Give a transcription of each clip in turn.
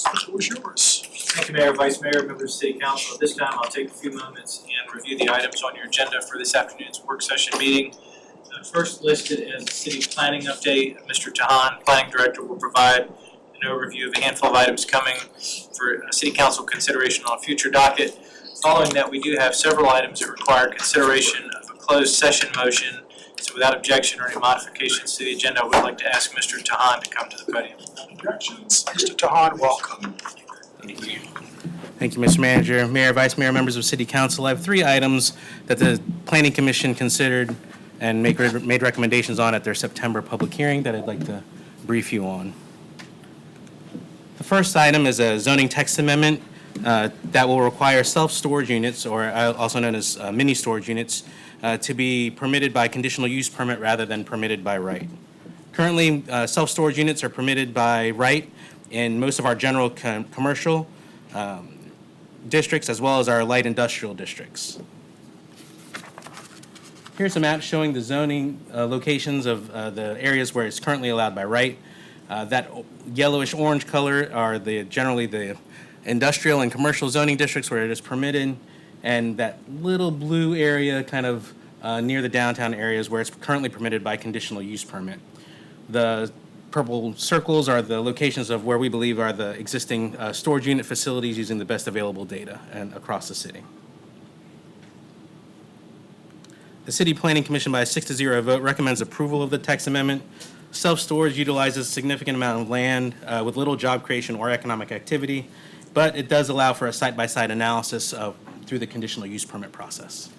The floor is yours. Thank you, Mayor, Vice Mayor, members of City Council. At this time, I'll take a few moments and review the items on your agenda for this afternoon's work session meeting. First listed as the city planning update, Mr. Tahan, Planning Director, will provide an overview of a handful of items coming for City Council consideration on a future docket. Following that, we do have several items that require consideration of a closed session motion. So without objection or any modifications to the agenda, I would like to ask Mr. Tahan to come to the podium. Objections? Mr. Tahan, welcome. Thank you. Thank you, Mr. Manager, Mayor, Vice Mayor, members of City Council. I have 3 items that the Planning Commission considered and made recommendations on at their September public hearing that I'd like to brief you on. The first item is a zoning text amendment that will require self-storage units, or also known as mini storage units, to be permitted by conditional use permit rather than permitted by right. Currently, self-storage units are permitted by right in most of our general commercial districts as well as our light industrial districts. Here's a map showing the zoning locations of the areas where it's currently allowed by right. That yellowish orange color are generally the industrial and commercial zoning districts where it is permitted, and that little blue area kind of near the downtown areas where it's currently permitted by conditional use permit. The purple circles are the locations of where we believe are the existing storage unit facilities using the best available data and across the city. The City Planning Commission, by a 6-0 vote, recommends approval of the text amendment. Self-storage utilizes a significant amount of land with little job creation or economic activity, but it does allow for a site-by-site analysis through the conditional use permit process.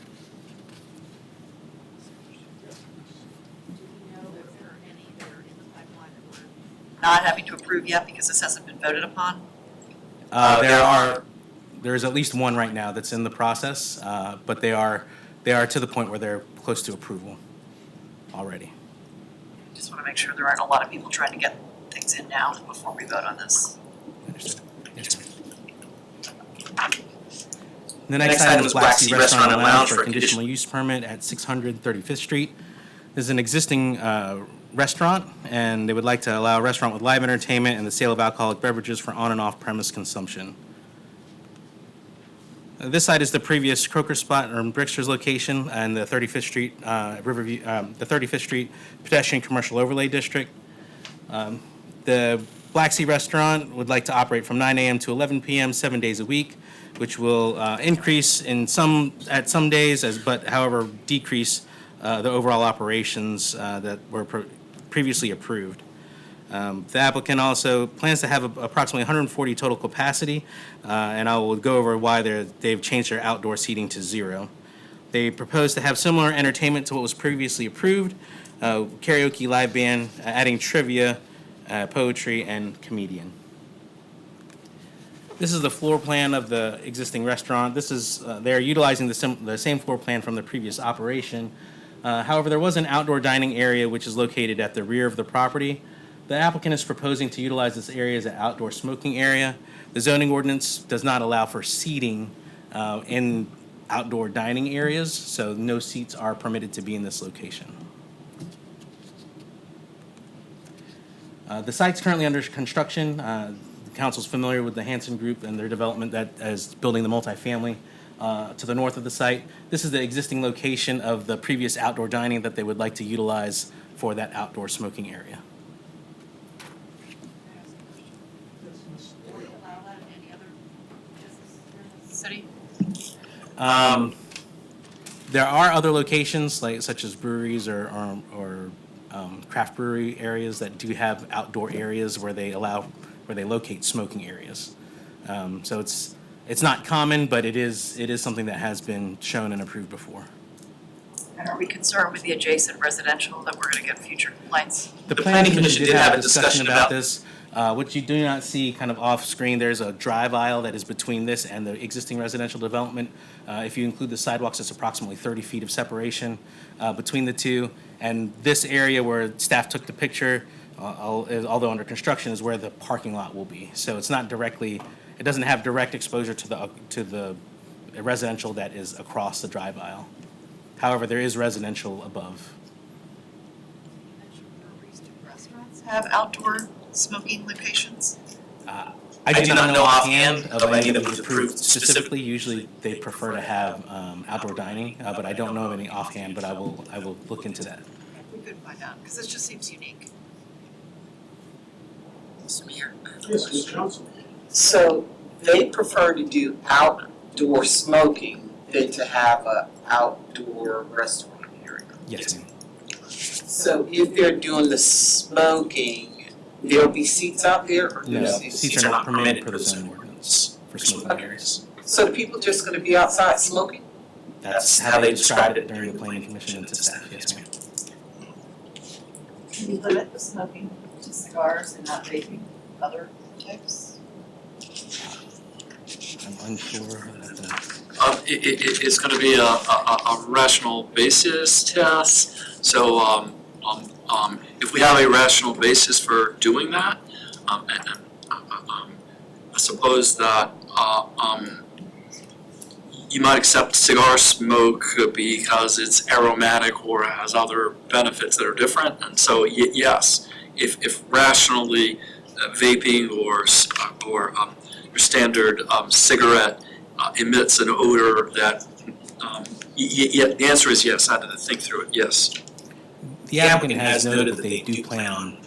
Not having to approve yet because this hasn't been voted upon? There's at least one right now that's in the process, but they are to the point where they're close to approval already. Just want to make sure there aren't a lot of people trying to get things in now before we vote on this. Understood. Yes, ma'am. The next item is Black Sea Restaurant and Lounge for a conditional use permit at 600 35th Street. This is an existing restaurant, and they would like to allow a restaurant with live entertainment and the sale of alcoholic beverages for on and off premise consumption. This site is the previous Croker Spot or Brickster's location and the 35th Street Riverview, the 35th Street Pedestrian Commercial Overlay District. The Black Sea Restaurant would like to operate from 9 a.m. to 11 p.m. 7 days a week, which will increase at some days, but however decrease the overall operations that were previously approved. The applicant also plans to have approximately 140 total capacity, and I will go over why they've changed their outdoor seating to 0. They propose to have similar entertainment to what was previously approved, karaoke, live band, adding trivia, poetry, and comedian. This is the floor plan of the existing restaurant. They're utilizing the same floor plan from the previous operation. However, there was an outdoor dining area which is located at the rear of the property. The applicant is proposing to utilize this area as an outdoor smoking area. The zoning ordinance does not allow for seating in outdoor dining areas, so no seats are permitted to be in this location. The site's currently under construction. The council's familiar with the Hanson Group and their development that is building the multifamily to the north of the site. This is the existing location of the previous outdoor dining that they would like to utilize for that outdoor smoking area. City? There are other locations, such as breweries or craft brewery areas that do have outdoor areas where they locate smoking areas. So it's not common, but it is something that has been shown and approved before. And are we concerned with the adjacent residential that we're going to get future complaints? The Planning Commission did have a discussion about this. What you do not see kind of off screen, there's a drive aisle that is between this and the existing residential development. If you include the sidewalks, it's approximately 30 feet of separation between the two. And this area where staff took the picture, although under construction, is where the parking lot will be. So it's not directly, it doesn't have direct exposure to the residential that is across the drive aisle. However, there is residential above. You mentioned breweries. Do restaurants have outdoor smoking locations? I do not know offhand of any that was approved specifically. Usually they prefer to have outdoor dining, but I don't know of any offhand, but I will look into that. We could find out, because this just seems unique. Yes, Mr. Johnson. So they prefer to do outdoor smoking than to have a outdoor restaurant area. Yes, ma'am. So if they're doing the smoking, there'll be seats out there or No, no seats are not permitted per the zoning ordinance for smoking Okay. areas. So the people just gonna be outside smoking? That's how they described it during the planning commission and to staff, yes, ma'am. Can we limit the smoking to cigars and not vaping, other types? I'm unsure of that. It's gonna be a rational basis test, so, if we have a rational basis for doing that, I suppose that, you might accept cigar smoke because it's aromatic or has other benefits that are different, and so yes, if rationally vaping or your standard cigarette emits an odor that, the answer is yes. I had to think through it, yes. The applicant has noted that they do plan on,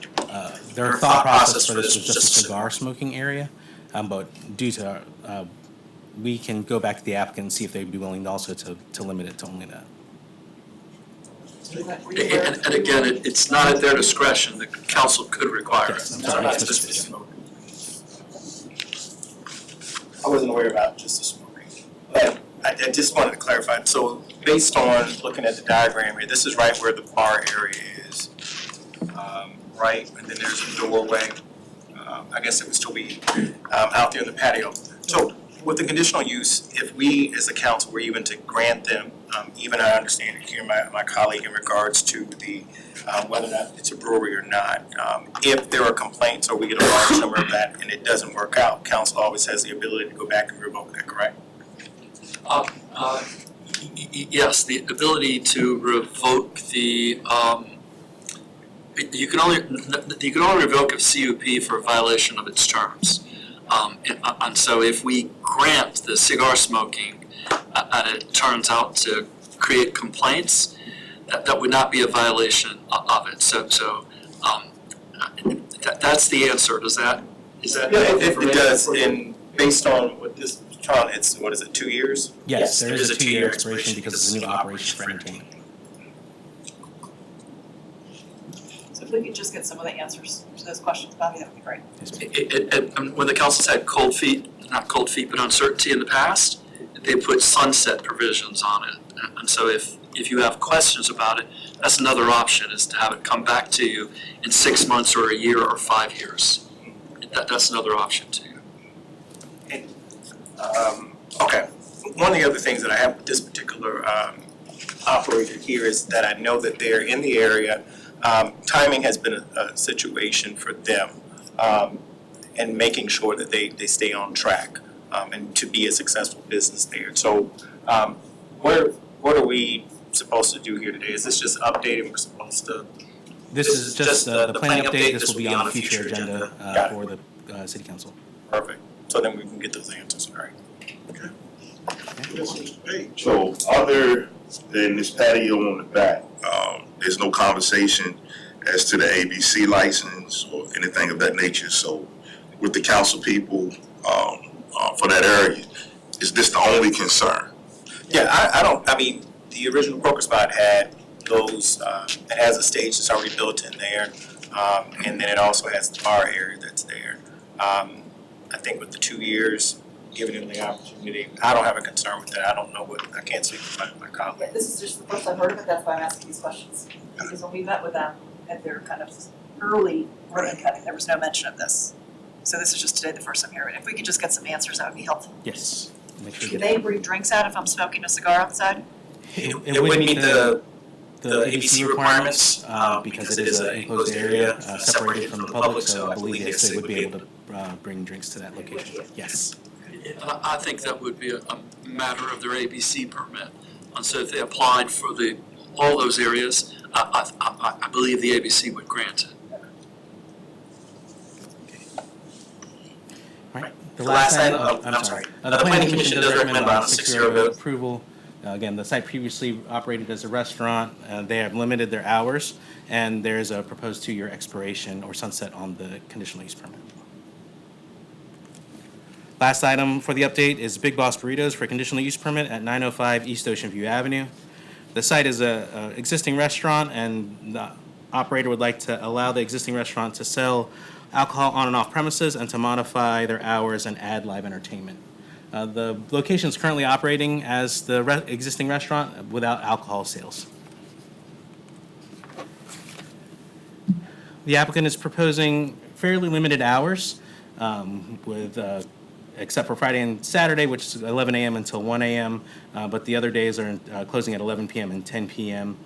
their thought process for this was just a cigar smoking area, but due to, we can go back to the applicant and see if they'd be willing also to limit it to only that. And again, it's not at their discretion, the council could require it. Yes, I'm sorry, Not it's just just- the smoking. I wasn't aware about just the smoking, but I just wanted to clarify. So based on looking at the diagram here, this is right where the bar area is, right? And then there's a doorway. I guess it would still be out there in the patio. So with the conditional use, if we as a council were even to grant them, even I understand here my colleague in regards to the whether or not it's a brewery or not, if there are complaints or we get a large number of that and it doesn't work out, council always has the ability to go back and revoke that, correct? Yes, the ability to revoke the, you can only revoke a CUP for a violation of its terms. And so if we grant the cigar smoking and it turns out to create complaints, that would not be a violation of it. So that's the answer. Is that? Yeah, it does, and based on what this, John, it's, what is it, 2 years? Yes, there is a 2-year two-year expiration because it's a new operation for entertainment. So if we could just get some of the answers to those questions, Bobby, that would be great. Yes, ma'am. When the council's had not cold feet, but uncertainty in the past, they put sunset provisions on it. And so if you have questions about it, that's another option, is to have it come back to you in 6 months or a year or 5 years. That's another option too. Okay, one of the other things that I have with this particular operator here is that I know that they're in the area. Timing has been a situation for them, and making sure that they stay on track, and to be a successful business there. So, what are we supposed to do here today? Is this just updating? We're supposed to? This is just the planning update. This will be on a future agenda Got it. for the city council. Perfect. So then we can get those answers, all right? So other than this patio on the back, there's no conversation as to the ABC license or anything of that nature. So with the council people for that area, is this the only concern? Yeah, I mean, the original Croaker Spot had those, it has a stage that's already built in there, and then it also has the bar area that's there. I think with the 2 years, giving them the opportunity, I don't have a concern with that. I don't know I can't speak for my colleague. This is just the first I've heard of it, that's why I'm asking these questions. Because when we met with them at their kind of early ribbon cutting, there was no mention of this. So this is just today the first I'm hearing. If we could just get some answers, that would be helpful. Yes. Make sure Do you they get bring drinks out if I'm smoking a cigar outside? It would meet the ABC requirements because it is an enclosed area separated from the public, so I believe yes, they would be able to bring drinks to that location. Yes. I think that would be a matter of their ABC permit. And so if they applied for all those areas, I believe the ABC would grant it. All right. The last item, I'm sorry. The Planning Commission does recommend on a 6-0 vote approval. Again, the site previously operated as a restaurant. They have limited their hours, and there is a proposed 2-year expiration or sunset on the conditional use permit. Last item for the update is Big Boss Burritos for conditional use permit at 905 East Ocean View Avenue. The site is a existing restaurant, and the operator would like to allow the existing restaurant to sell alcohol on and off premises and to modify their hours and add live entertainment. The location is currently operating as the existing restaurant without alcohol sales. The applicant is proposing fairly limited hours except for Friday and Saturday, which is 11 a.m. until 1 a.m., but the other days are closing at 11 p.m. and 10 p.m.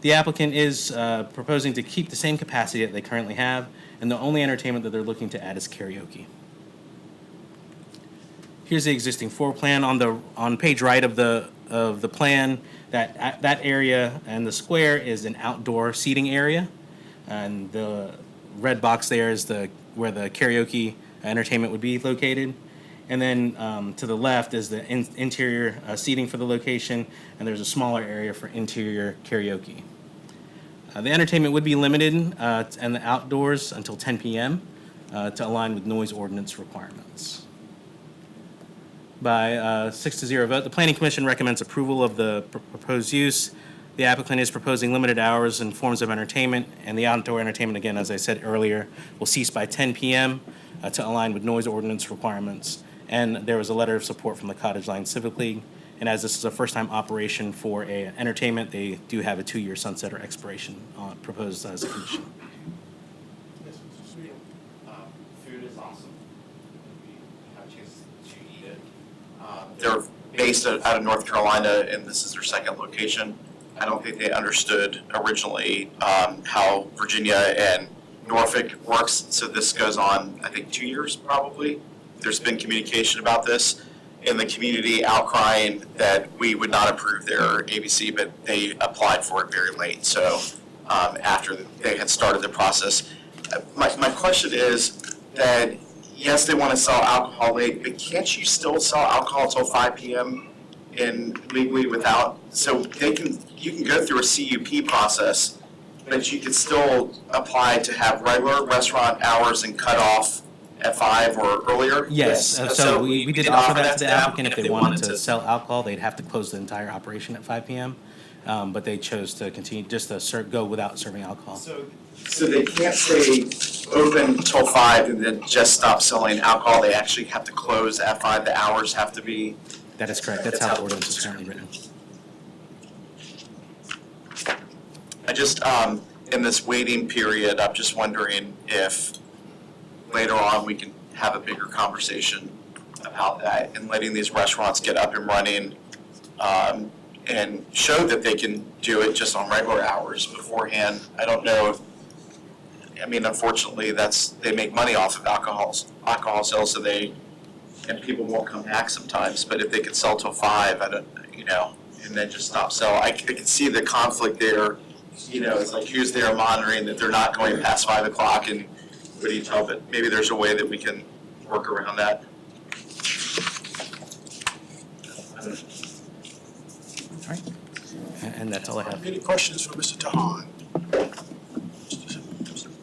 The applicant is proposing to keep the same capacity that they currently have, and the only entertainment that they're looking to add is karaoke. Here's the existing floor plan on page right of the plan. That area and the square is an outdoor seating area, and the red box there is where the karaoke entertainment would be located. And then to the left is the interior seating for the location, and there's a smaller area for interior karaoke. The entertainment would be limited and the outdoors until 10 p.m. To align with noise ordinance requirements. By 6-0 vote, the Planning Commission recommends approval of the proposed use. The applicant is proposing limited hours and forms of entertainment, and the outdoor entertainment, again, as I said earlier, will cease by 10 p.m. To align with noise ordinance requirements. And there was a letter of support from the Cottage Line Civic League. And as this is a first-time operation for entertainment, they do have a 2-year sunset or expiration proposed as a condition. Yes, Mr. Sweet. Food is awesome. We have a chance to eat it. They're based out of North Carolina, and this is their second location. I don't think they understood originally how Virginia and Norfolk works, so this goes on, I think, 2 years probably. There's been communication about this in the community outcrying that we would not approve their ABC, but they applied for it very late, so after they had started the process. My question is that, yes, they want to sell alcohol late, but can't you still sell alcohol until 5 p.m. legally without, so you can go through a CUP process, but you could still apply to have regular restaurant hours and cut off at 5 or earlier? Yes, so we did offer that to the applicant. If they wanted to sell alcohol, they'd have to close the entire operation at 5 p.m. But they chose to continue, just to go without serving alcohol. So they can't stay open until 5 and then just stop selling alcohol? They actually have to close at 5, the hours have to be? That is correct, that's how the ordinance is currently written. I just, in this waiting period, I'm just wondering if later on we can have a bigger conversation about that and letting these restaurants get up and running and show that they can do it just on regular hours beforehand. I don't know if, I mean, unfortunately, they make money off of alcohol sales, so and people won't come back sometimes, but if they could sell till 5, and then just stop selling, I can see the conflict there. It's like, who's there monitoring that they're not going past 5 o'clock, and what do you tell them? Maybe there's a way that we can work around that. All right, and that's all I have. Any questions for Mr. Tahan?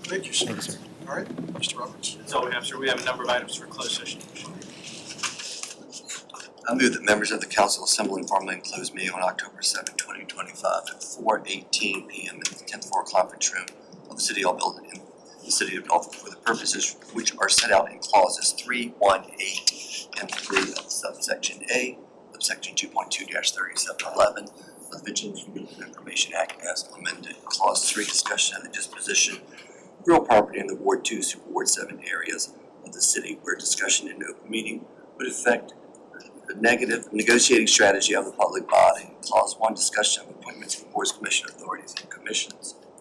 Thank you, sir. Thank you, sir. All right, Mr. Roberts. That's all we have, sir. We have a number of items for closed session. I move that members of the council assemble informally in closed meeting on October 7, 2025 at 4:18 p.m. in the 10th floor conference room of the City Hall building in the city of Norfolk for the purposes which are set out in clauses 3, 1, 8, and 3 of subsection A of section 2.2-3711 of the Virginia Freedom of Information Act as amended. Clause 3, discussion of the disposition of real property in the Ward 2 Super Ward 7 areas of the city where discussion in open meeting would affect the negative negotiating strategy of the public body. Clause 1, discussion of appointments of boards, commission authorities, and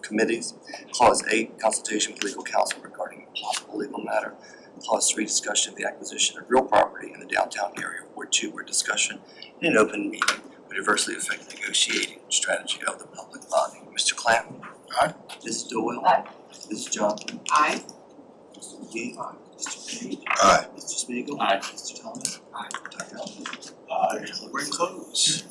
committees. Clause 8, consultation with legal counsel regarding a possible legal matter. Clause 3, discussion of the acquisition of real property in the downtown area of Ward 2 where discussion in an open meeting would adversely affect the negotiating strategy of the public body. Mr. Clanton? Aye. Mrs. Doyle? Aye. Mrs. Johnson? Aye. Mr. McGee? Mr. Page? Aye. Mr. Mr. Spiegel. Aye. Mr. Thomas. Aye. Dr. Allen. Aye. We're close.